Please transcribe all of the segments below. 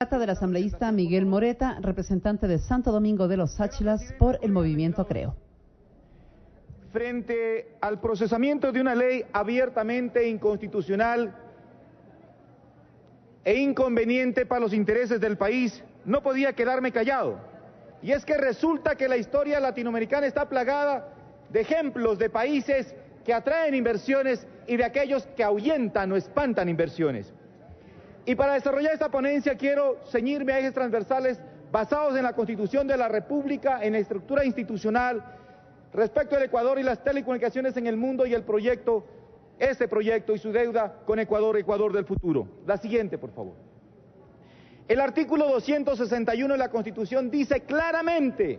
Trata del asambleísta Miguel Moreta, representante de Santo Domingo de los Áchilas por el movimiento Creo. Frente al procesamiento de una ley abiertamente inconstitucional e inconveniente para los intereses del país, no podía quedarme callado. Y es que resulta que la historia latinoamericana está plagada de ejemplos de países que atraen inversiones y de aquellos que ahuyentan o espantan inversiones. Y para desarrollar esta ponencia quiero ceñirme a ejes transversales basados en la Constitución de la República, en la estructura institucional, respecto al Ecuador y las telecomunicaciones en el mundo y este proyecto y su deuda con Ecuador, Ecuador del futuro. La siguiente, por favor. El artículo 261 de la Constitución dice claramente: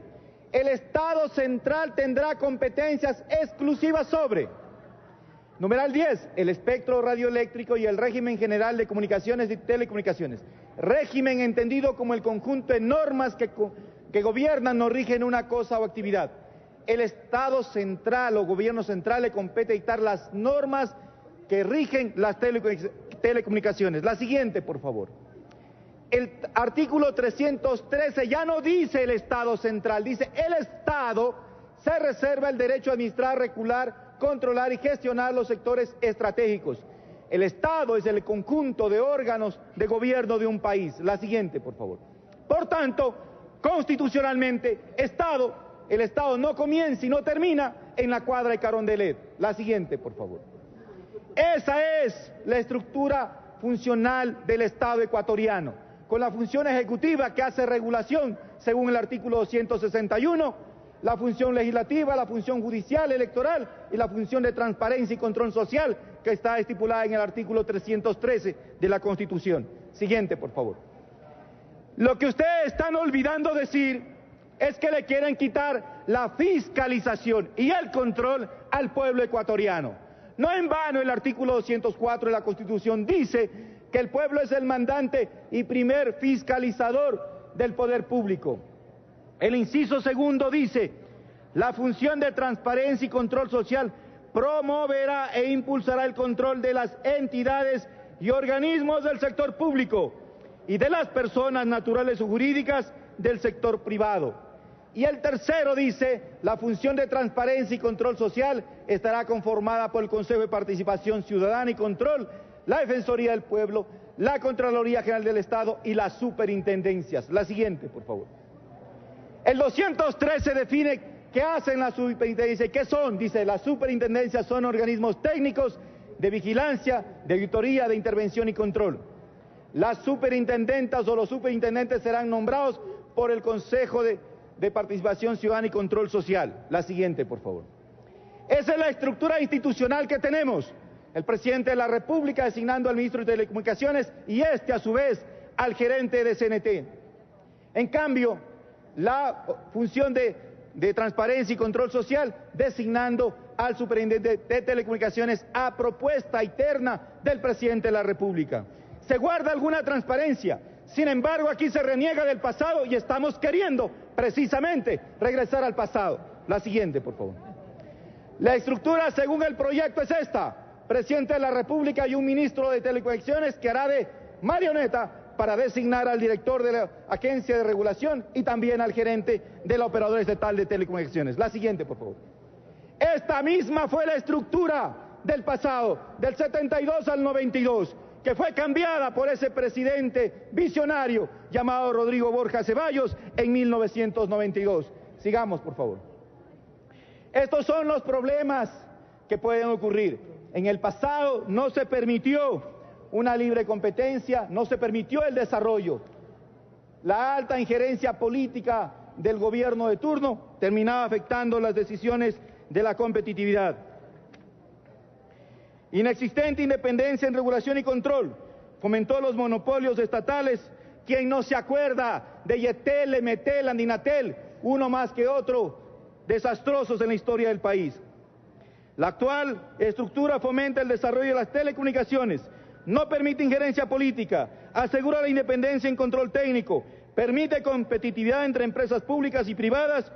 el Estado central tendrá competencias exclusivas sobre, numeral 10, el espectro radioeléctrico y el régimen general de comunicaciones y telecomunicaciones. Régimen entendido como el conjunto de normas que gobiernan o rigen una cosa o actividad. El Estado central o gobierno central le compete dictar las normas que rigen las telecomunicaciones. La siguiente, por favor. El artículo 313 ya no dice el Estado central, dice el Estado se reserva el derecho a administrar, regular, controlar y gestionar los sectores estratégicos. El Estado es el conjunto de órganos de gobierno de un país. La siguiente, por favor. Por tanto, constitucionalmente, el Estado no comienza y no termina en la cuadra de Carondelet. La siguiente, por favor. Esa es la estructura funcional del Estado ecuatoriano, con la función ejecutiva que hace regulación según el artículo 261, la función legislativa, la función judicial, electoral y la función de transparencia y control social que está estipulada en el artículo 313 de la Constitución. Siguiente, por favor. Lo que ustedes están olvidando decir es que le quieren quitar la fiscalización y el control al pueblo ecuatoriano. No en vano el artículo 204 de la Constitución dice que el pueblo es el mandante y primer fiscalizador del poder público. El inciso segundo dice: la función de transparencia y control social promoverá e impulsará el control de las entidades y organismos del sector público y de las personas naturales o jurídicas del sector privado. Y el tercero dice: la función de transparencia y control social estará conformada por el Consejo de Participación Ciudadana y Control, la Defensoría del Pueblo, la Contraloría General del Estado y las superintendencias. La siguiente, por favor. El 213 define qué hacen las superintendencias. ¿Qué son? Dice: las superintendencias son organismos técnicos de vigilancia, de auditoría, de intervención y control. Las superintendentas o los superintendentes serán nombrados por el Consejo de Participación Ciudadana y Control Social. La siguiente, por favor. Esa es la estructura institucional que tenemos. El presidente de la República designando al ministro de Telecomunicaciones y a su vez, al gerente de CNT. En cambio, la función de transparencia y control social designando al superintendente de telecomunicaciones a propuesta interna del presidente de la República. Se guarda alguna transparencia, sin embargo aquí se reniega del pasado y estamos queriendo precisamente regresar al pasado. La siguiente, por favor. La estructura según el proyecto es esta: presidente de la República y un ministro de telecomunicaciones que hará de marioneta para designar al director de la agencia de regulación y también al gerente de la operadora estatal de telecomunicaciones. La siguiente, por favor. Esta misma fue la estructura del pasado, del 72 al 92, que fue cambiada por ese presidente visionario llamado Rodrigo Borja Ceballos en 1992. Sigamos, por favor. Estos son los problemas que pueden ocurrir. En el pasado no se permitió una libre competencia, no se permitió el desarrollo. La alta injerencia política del gobierno de turno terminaba afectando las decisiones de la competitividad. Inexistente independencia en regulación y control fomentó los monopolios estatales. ¿Quién no se acuerda de Yetel, Emetel, Andinatel, uno más que otro, desastrosos en la historia del país? La actual estructura fomenta el desarrollo de las telecomunicaciones, no permite injerencia política, asegura la independencia en control técnico, permite competitividad entre empresas públicas y privadas,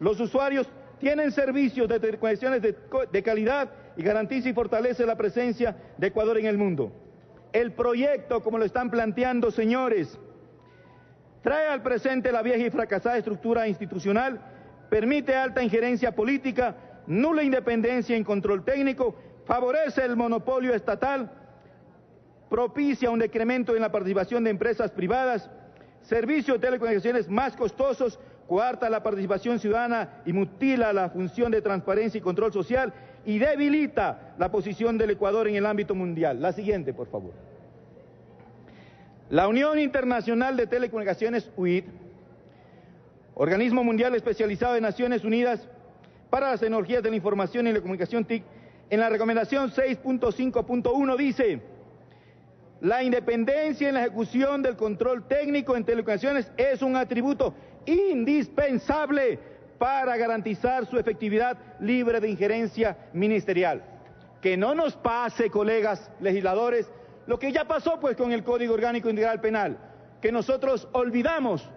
los usuarios tienen servicios de telecomunicaciones de calidad y garantiza y fortalece la presencia de Ecuador en el mundo. El proyecto, como lo están planteando, señores, trae al presente la vieja y fracasada estructura institucional, permite alta injerencia política, nula independencia en control técnico, favorece el monopolio estatal, propicia un decremento en la participación de empresas privadas, servicios de telecomunicaciones más costosos, coarta la participación ciudadana y mutila la función de transparencia y control social y debilita la posición del Ecuador en el ámbito mundial. La siguiente, por favor. La Unión Internacional de Telecomunicaciones, UIT, organismo mundial especializado de Naciones Unidas para las tecnologías de la información y la comunicación TIC, en la recomendación 6.5.1 dice: la independencia en la ejecución del control técnico en telecomunicaciones es un atributo indispensable para garantizar su efectividad libre de injerencia ministerial. Que no nos pase, colegas legisladores, lo que ya pasó pues con el Código Orgánico Integral Penal, que nosotros olvidamos,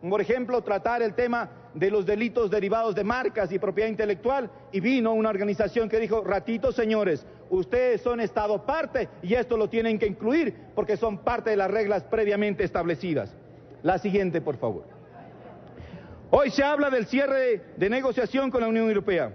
por ejemplo, tratar el tema de los delitos derivados de marcas y propiedad intelectual, y vino una organización que dijo: ratito, señores, ustedes son Estado parte y esto lo tienen que incluir porque son parte de las reglas previamente establecidas. La siguiente, por favor. Hoy se habla del cierre de negociación con la Unión Europea,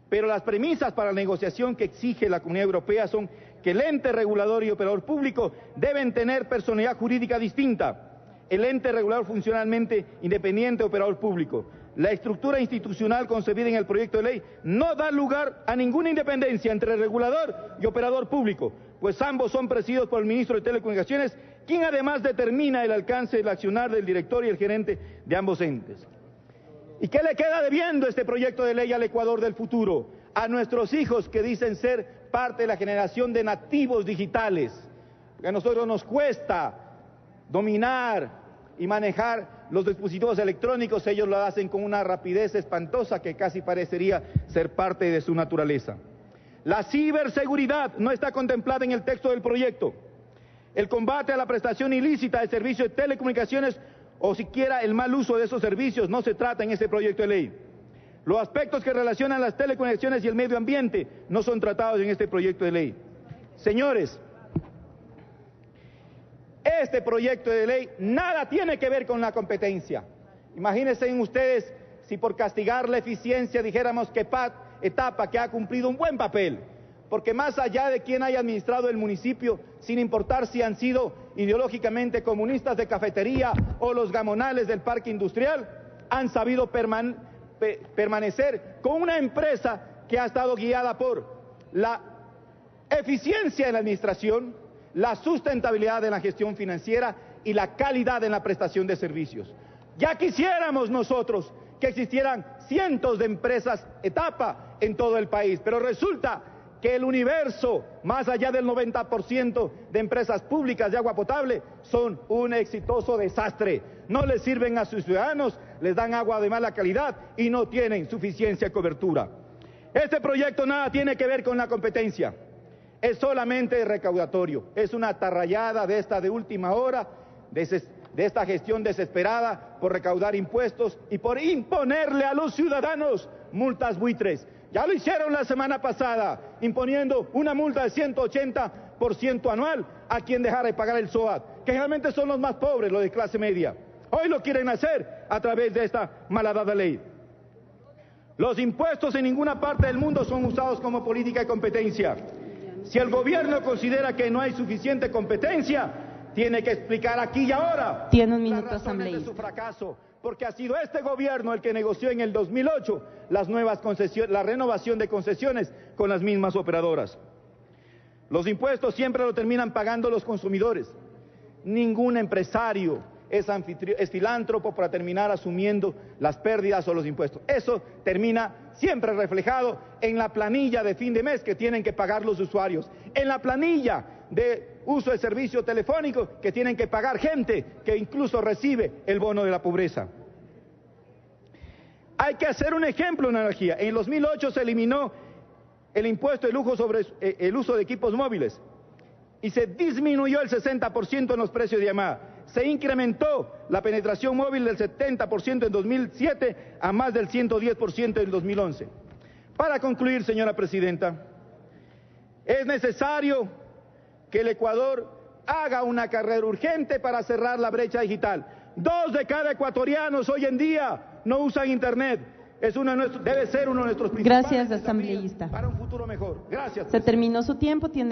pero las premisas para la negociación que exige la Comunidad Europea son que el ente regulador y operador público deben tener personalidad jurídica distinta. El ente regulador funcionalmente independiente, operador público. La estructura institucional concebida en el proyecto de ley no da lugar a ninguna independencia entre regulador y operador público, pues ambos son presididos por el ministro de Telecomunicaciones, quien además determina el alcance del accionar del director y el gerente de ambos entes. ¿Y qué le queda debiendo este proyecto de ley al Ecuador del futuro? A nuestros hijos que dicen ser parte de la generación de nativos digitales. Que a nosotros nos cuesta dominar y manejar los dispositivos electrónicos, ellos lo hacen con una rapidez espantosa que casi parecería ser parte de su naturaleza. La ciberseguridad no está contemplada en el texto del proyecto. El combate a la prestación ilícita de servicios de telecomunicaciones o siquiera el mal uso de esos servicios no se trata en este proyecto de ley. Los aspectos que relacionan las telecomunicaciones y el medio ambiente no son tratados en este proyecto de ley. Señores, este proyecto de ley nada tiene que ver con la competencia. Imagínense ustedes si por castigar la eficiencia dijéramos que etapa que ha cumplido un buen papel, porque más allá de quién haya administrado el municipio, sin importar si han sido ideológicamente comunistas de cafetería o los gamonales del parque industrial, han sabido permanecer con una empresa que ha estado guiada por la eficiencia en la administración, la sustentabilidad de la gestión financiera y la calidad en la prestación de servicios. Ya quisiéramos nosotros que existieran cientos de empresas etapa en todo el país, pero resulta que el universo, más allá del 90% de empresas públicas de agua potable, son un exitoso desastre. No les sirven a sus ciudadanos, les dan agua de mala calidad y no tienen suficiencia cobertura. Este proyecto nada tiene que ver con la competencia. Es solamente recaudatorio, es una atarrayada de última hora, de esta gestión desesperada por recaudar impuestos y por imponerle a los ciudadanos multas buitres. Ya lo hicieron la semana pasada, imponiendo una multa de 180% anual a quien dejara de pagar el SOAT, que generalmente son los más pobres, los de clase media. Hoy lo quieren hacer a través de esta malhadada ley. Los impuestos en ninguna parte del mundo son usados como política de competencia. Si el gobierno considera que no hay suficiente competencia, tiene que explicar aquí y ahora las razones de su fracaso, porque ha sido este gobierno el que negoció en el 2008 la renovación de concesiones con las mismas operadoras. Los impuestos siempre lo terminan pagando los consumidores. Ningún empresario es filántropo para terminar asumiendo las pérdidas o los impuestos. Eso termina siempre reflejado en la planilla de fin de mes que tienen que pagar los usuarios, en la planilla de uso de servicio telefónico que tienen que pagar gente que incluso recibe el bono de la pobreza. Hay que hacer un ejemplo en energía. En el 2008 se eliminó el impuesto de lujo sobre el uso de equipos móviles y se disminuyó el 60% en los precios de llamada. Se incrementó la penetración móvil del 70% en 2007 a más del 110% en 2011. Para concluir, señora presidenta, es necesario que el Ecuador haga una carrera urgente para cerrar la brecha digital. 2 de cada ecuatorianos hoy en día no usan Internet. Debe ser uno de nuestros principales Gracias, desafíos asambleísta. para un futuro mejor. Gracias. Se terminó su tiempo. Tiene